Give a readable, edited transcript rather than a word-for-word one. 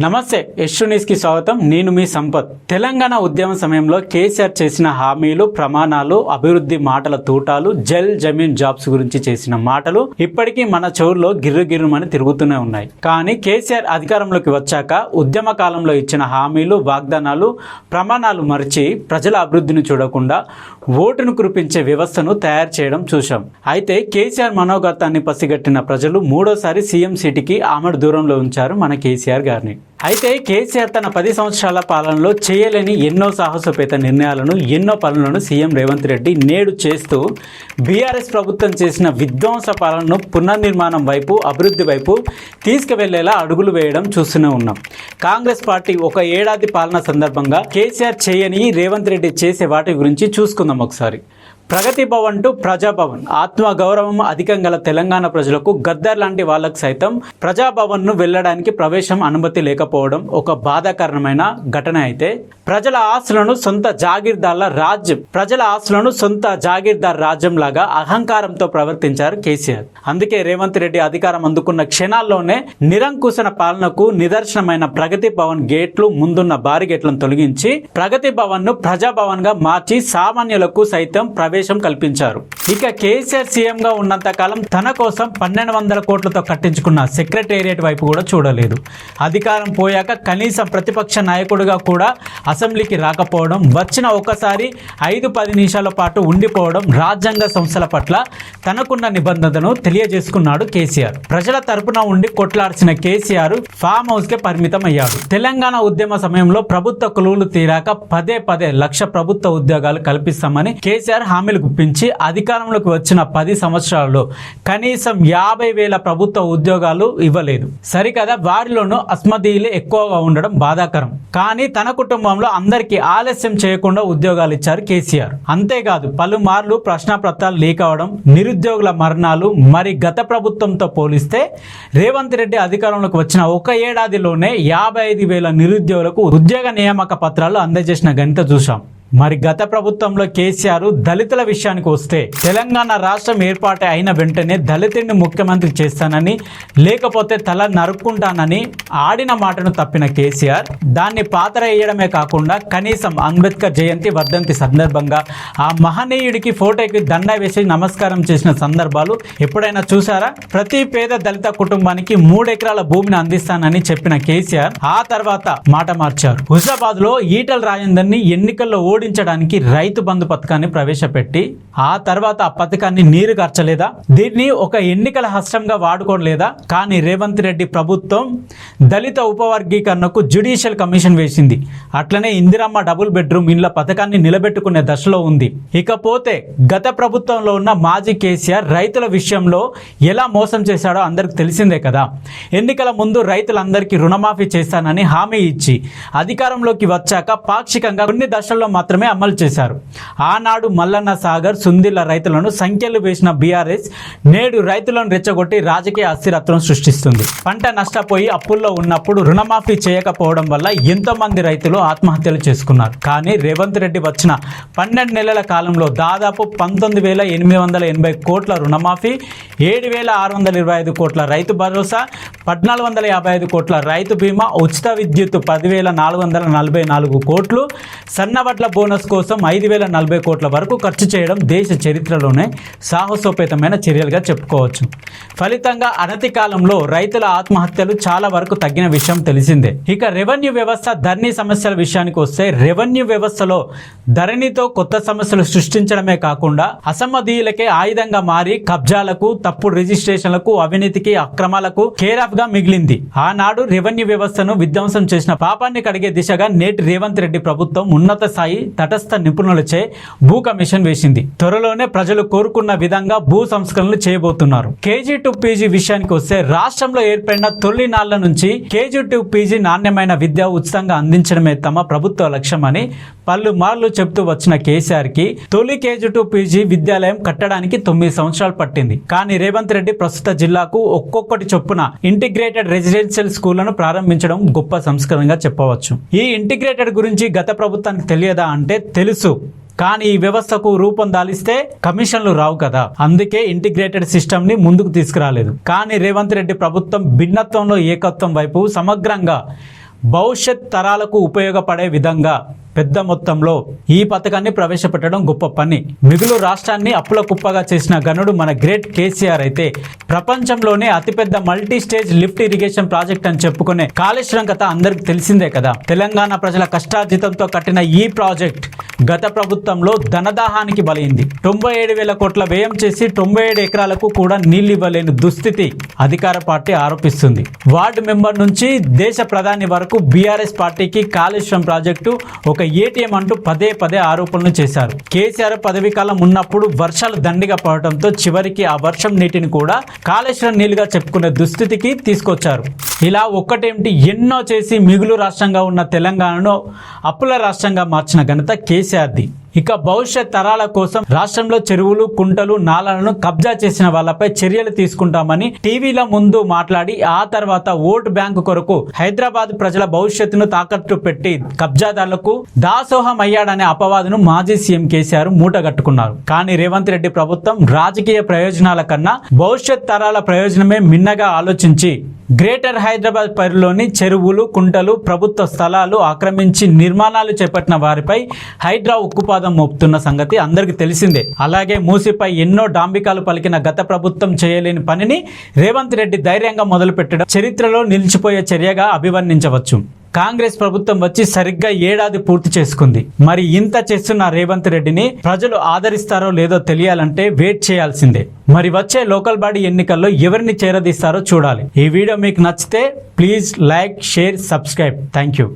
నమస్తే యశ్రు న్యూస్ కి స్వాగతం. నేను మీ సంపత్. తెలంగాణ ఉద్యమ సమయంలో కేసీఆర్ చేసిన హామీలు, ప్రమాణాలు, అభివృద్ధి మాటల తూటాలు, జల్ జమీన్ జాబ్స్ గురించి చేసిన మాటలు ఇప్పటికీ మన చెవుల్లో గిర్రుగిర్రుమని తిరుగుతూనే ఉన్నాయి. కానీ కేసీఆర్ అధికారంలోకి వచ్చాక ఉద్యమ కాలంలో ఇచ్చిన హామీలు, వాగ్దానాలు, ప్రమాణాలు మరిచి ప్రజల అభివృద్ధిని చూడకుండా ఓటును కురిపించే వ్యవస్థను తయారు చేయడం చూశాం. అయితే కేసీఆర్ మనోగతాన్ని పసిగట్టిన ప్రజలు మూడోసారి సీఎం సీటుకి ఆమడ దూరంలో ఉంచారు మన కేసీఆర్ గారిని. అయితే కేసీఆర్ తన 10 సంవత్సరాల పాలనలో చేయలేని ఎన్నో సాహసోపేత నిర్ణయాలను, ఎన్నో పనులను సీఎం రేవంత్ రెడ్డి నేడు చేస్తూ బీఆర్ఎస్ ప్రభుత్వం చేసిన విధ్వంస పాలనను పునర్నిర్మాణం వైపు, అభివృద్ధి వైపు తీసుకువెళ్లేలా అడుగులు వేయడం చూస్తూనే ఉన్నాం. కాంగ్రెస్ పార్టీ ఒక ఏడాది పాలన సందర్భంగా కేసీఆర్ చేయని రేవంత్ రెడ్డి చేసే వాటి గురించి చూసుకుందాం ఒకసారి. ప్రగతి భవన్ టు ప్రజాభవన్. ఆత్మగౌరవం అధికం గల తెలంగాణ ప్రజలకు, గద్దర్ లాంటి వాళ్ళకు సైతం ప్రజాభవన్ను వెళ్ళడానికి ప్రవేశం అనుమతి లేకపోవడం ఒక బాధాకరమైన ఘటన. అయితే ప్రజల ఆస్తులను సొంత జాగీర్దార్ రాజ్యం లాగా అహంకారంతో ప్రవర్తించారు కేసీఆర్. అందుకే రేవంత్ రెడ్డి అధికారం అందుకున్న క్షణాల్లోనే నిరంకుశన పాలనకు నిదర్శనమైన ప్రగతి భవన్ గేట్లు, ముందున్న భారీ గేట్లను తొలగించి ప్రగతి భవన్ ను ప్రజాభవన్ గా మార్చి సామాన్యులకు సైతం ప్రవేశం కల్పించారు. ఇక కేసీఆర్ సీఎం గా ఉన్నంత కాలం తన కోసం 1200 కోట్లతో కట్టించుకున్న సెక్రటేరియట్ వైపు కూడా చూడలేదు. అధికారం పోయాక కనీసం ప్రతిపక్ష నాయకుడిగా కూడా అసెంబ్లీకి రాకపోవడం, వచ్చిన ఒకసారి 5-10 నిమిషాల పాటు ఉండిపోవడం, రాజ్యాంగ సంస్థల పట్ల తనకున్న నిబంధనను తెలియజేసుకున్నాడు కేసీఆర్. ప్రజల తరపున ఉండి కొట్లాడిసిన కేసీఆర్ ఫామ్ హౌస్ కే పరిమితం అయ్యాడు. తెలంగాణ ఉద్యమ సమయంలో ప్రభుత్వ కొలువులు తీరాక పదే లక్ష ప్రభుత్వ ఉద్యోగాలు కల్పిస్తామని కేసీఆర్ హామీలు గుప్పించి అధికారంలోకి వచ్చిన 10 సంవత్సరాల్లో కనీసం 50,000 ప్రభుత్వ ఉద్యోగాలు ఇవ్వలేదు. సరికదా, వారిలోనూ అస్మదీయులే ఎక్కువగా ఉండడం బాధాకరం. కానీ తన కుటుంబంలో అందరికీ ఆలస్యం చేయకుండా ఉద్యోగాలు ఇచ్చారు కేసీఆర్. అంతేకాదు, పలుమార్లు ప్రశ్నాపత్రాలు లీక్ అవడం, నిరుద్యోగుల మరణాలు. మరి గత ప్రభుత్వంతో పోలిస్తే రేవంత్ రెడ్డి అధికారంలోకి వచ్చిన ఒక ఏడాదిలోనే 55,000 నిరుద్యోగులకు ఉద్యోగ నియామక పత్రాలు అందజేసిన ఘనత చూశాం. మరి గత ప్రభుత్వంలో కేసీఆర్ దళితుల విషయానికి వస్తే, తెలంగాణ రాష్ట్రం ఏర్పాటు అయిన వెంటనే దళితుడిని ముఖ్యమంత్రి చేస్తానని, లేకపోతే తల నరుక్కుంటానని ఆడిన మాటను తప్పిన కేసీఆర్ దాన్ని పాతర వేయడమే కాకుండా కనీసం అంబేద్కర్ జయంతి, వర్ధంతి సందర్భంగా ఆ మహనీయుడికి ఫోటోకి దండ వేసి నమస్కారం చేసిన సందర్భాలు ఎప్పుడైనా చూసారా? ప్రతి పేద దళిత కుటుంబానికి 3 ఎకరాల భూమిని అందిస్తానని చెప్పిన కేసీఆర్ ఆ తర్వాత మాట మార్చారు. హుజాబాద్ లో ఈటల రాజేందర్ని ఎన్నికల్లో ఓడించడానికి రైతు బంధు పథకాన్ని ప్రవేశపెట్టి ఆ తర్వాత ఆ పథకాన్ని నీరు కార్చలేదా? దీన్ని ఒక ఎన్నికల హస్తంగా వాడుకోలేదా? కానీ రేవంత్ రెడ్డి ప్రభుత్వం దళిత ఉపవర్గీకరణకు జ్యుడిషియల్ కమిషన్ వేసింది. అట్లనే ఇందిరమ్మ డబుల్ బెడ్రూమ్ ఇండ్ల పథకాన్ని నిలబెట్టుకునే దశలో ఉంది. ఇకపోతే గత ప్రభుత్వంలో ఉన్న మాజీ కేసీఆర్ రైతుల విషయంలో ఎలా మోసం చేశాడో అందరికి తెలిసిందే కదా. ఎన్నికల ముందు రైతులందరికీ రుణమాఫీ చేస్తానని హామీ ఇచ్చి అధికారంలోకి వచ్చాక పాక్షికంగా కొన్ని దశల్లో మాత్రమే అమలు చేశారు. ఆనాడు మల్లన్న సాగర్, సుందిళ్ల రైతులను సంఖ్యలు వేసిన బీఆర్ఎస్ నేడు రైతులను రెచ్చగొట్టి రాజకీయ అస్థిరత్వం సృష్టిస్తుంది. పంట నష్టపోయి అప్పుల్లో ఉన్నప్పుడు రుణమాఫీ చేయకపోవడం వల్ల ఎంతో మంది రైతులు ఆత్మహత్యలు చేసుకున్నారు. కానీ రేవంత్ రెడ్డి వచ్చిన 12 నెలల కాలంలో దాదాపు 19,880 కోట్ల రుణమాఫీ, 7,625 కోట్ల రైతు భరోసా, 1,455 కోట్ల రైతు బీమా, ఉచిత విద్యుత్ 10,444 కోట్లు, సన్నవడ్ల బోనస్ కోసం 5,040 కోట్ల వరకు ఖర్చు చేయడం దేశ చరిత్రలోనే సాహసోపేతమైన చర్యలుగా చెప్పుకోవచ్చు. ఫలితంగా అనతి కాలంలో రైతుల ఆత్మహత్యలు చాలా వరకు తగ్గిన విషయం తెలిసిందే. ఇక రెవెన్యూ వ్యవస్థ, ధరణి సమస్యల విషయానికి వస్తే, రెవెన్యూ వ్యవస్థలో ధరణితో కొత్త సమస్యలు సృష్టించడమే కాకుండా అసమ్మధీయులకే ఆయుధంగా మారి కబ్జాలకు, తప్పుడు రిజిస్ట్రేషన్లకు, అవినీతికి, అక్రమాలకు కేరాఫ్ గా మిగిలింది. ఆనాడు రెవెన్యూ వ్యవస్థను విధ్వంసం చేసిన పాపాన్ని కడిగే దిశగా నేటి రేవంత్ రెడ్డి ప్రభుత్వం ఉన్నత స్థాయి తటస్థ నిపుణులచే భూ కమిషన్ వేసింది. త్వరలోనే ప్రజలు కోరుకున్న విధంగా భూ సంస్కరణలు చేయబోతున్నారు. కేజీ టు పీజీ విషయానికి వస్తే, రాష్ట్రంలో ఏర్పడిన తొలి నాళ్ల నుంచి కేజీ టు పీజీ నాణ్యమైన విద్య ఉచితంగా అందించడమే తమ ప్రభుత్వ లక్ష్యమని పలుమార్లు చెబుతూ వచ్చిన కేసీఆర్ కి తొలి కేజీ టు పీజీ విద్యాలయం కట్టడానికి 9 సంవత్సరాలు పట్టింది. కానీ రేవంత్ రెడ్డి ప్రస్తుత జిల్లాకు ఒక్కొక్కటి చొప్పున ఇంటిగ్రేటెడ్ రెసిడెన్షియల్ స్కూళ్లను ప్రారంభించడం గొప్ప సంస్కరణగా చెప్పవచ్చు. ఈ ఇంటిగ్రేటెడ్ గురించి గత ప్రభుత్వానికి తెలియదా అంటే తెలుసు. కానీ ఈ వ్యవస్థకు రూపం దాలిస్తే కమిషన్లు రావు కదా. అందుకే ఇంటిగ్రేటెడ్ సిస్టమ్ ని ముందుకు తీసుకురాలేదు. కానీ రేవంత్ రెడ్డి ప్రభుత్వం భిన్నత్వంలో ఏకత్వం వైపు సమగ్రంగా భవిష్యత్ తరాలకు ఉపయోగపడే విధంగా పెద్ద మొత్తంలో ఈ పథకాన్ని ప్రవేశపెట్టడం గొప్ప పని. మిగులు రాష్ట్రాన్ని అప్పుల కుప్పగా చేసిన గనుడు మన గ్రేట్ కేసీఆర్ అయితే ప్రపంచంలోనే అతిపెద్ద multi stage lift irrigation project అని చెప్పుకునే కాళేశ్వరం కథ అందరికి తెలిసిందే కదా. తెలంగాణ ప్రజల కష్టార్జితంతో కట్టిన ఈ ప్రాజెక్ట్ గత ప్రభుత్వంలో ధనదాహానికి బలైంది. 97,000 కోట్ల వ్యయం చేసి 97 ఎకరాలకు కూడా నీళ్లు ఇవ్వలేని దుస్థితి అధికార పార్టీ ఆరోపిస్తుంది. వార్డు మెంబర్ నుంచి దేశ ప్రధాని వరకు బీఆర్ఎస్ పార్టీకి కాళేశ్వరం ప్రాజెక్టు ఒక ఏటీఎం అంటూ పదే ఆరోపణలు చేశారు. కేసీఆర్ పదవీ కాలం ఉన్నప్పుడు వర్షాలు దండిగా పడటంతో చివరికి ఆ వర్షం నీటిని కూడా కాళేశ్వరం నీళ్లుగా చెప్పుకునే దుస్థితికి తీసుకొచ్చారు. ఇలా ఒక్కటేమిటి ఎన్నో చేసి మిగులు రాష్ట్రంగా ఉన్న తెలంగాణను అప్పుల రాష్ట్రంగా మార్చిన ఘనత కేసీఆర్ది. ఇక భవిష్యత్ తరాల కోసం రాష్ట్రంలో చెరువులు, కుంటలు, నాలాలను కబ్జా చేసిన వాళ్ళపై చర్యలు తీసుకుంటామని టీవీల ముందు మాట్లాడి ఆ తర్వాత ఓటు బ్యాంకు కొరకు హైదరాబాద్ ప్రజల భవిష్యత్తును తాకట్టు పెట్టి కబ్జాదారులకు దాసోహం అయ్యాడనే అపవాదును మాజీ సీఎం కేసీఆర్ మూటగట్టుకున్నారు. కానీ రేవంత్ రెడ్డి ప్రభుత్వం రాజకీయ ప్రయోజనాల కన్నా భవిష్యత్ తరాల ప్రయోజనమే మిన్నగా ఆలోచించి గ్రేటర్ హైదరాబాద్ పరిధిలోని చెరువులు, కుంటలు, ప్రభుత్వ స్థలాలు ఆక్రమించి నిర్మాణాలు చేపట్టిన వారిపై హైడ్రా ఉక్కుపాదం మోపుతున్న సంగతి అందరికీ తెలిసిందే. అలాగే మూసిపై ఎన్నో డాంబికాలు పలికిన గత ప్రభుత్వం చేయలేని పనిని రేవంత్ రెడ్డి ధైర్యంగా మొదలుపెట్టడం చరిత్రలో నిలిచిపోయే చర్యగా అభివర్ణించవచ్చు. కాంగ్రెస్ ప్రభుత్వం వచ్చి సరిగ్గా ఏడాది పూర్తి చేసుకుంది. మరి ఇంత చేస్తున్న రేవంత్ రెడ్డిని ప్రజలు ఆదరిస్తారో లేదో తెలియాలంటే వెయిట్ చేయాల్సిందే. మరి వచ్చే లోకల్ బాడీ ఎన్నికల్లో ఎవరిని చేరదీస్తారో చూడాలి. ఈ వీడియో మీకు నచ్చితే please like, share, subscribe. Thank you.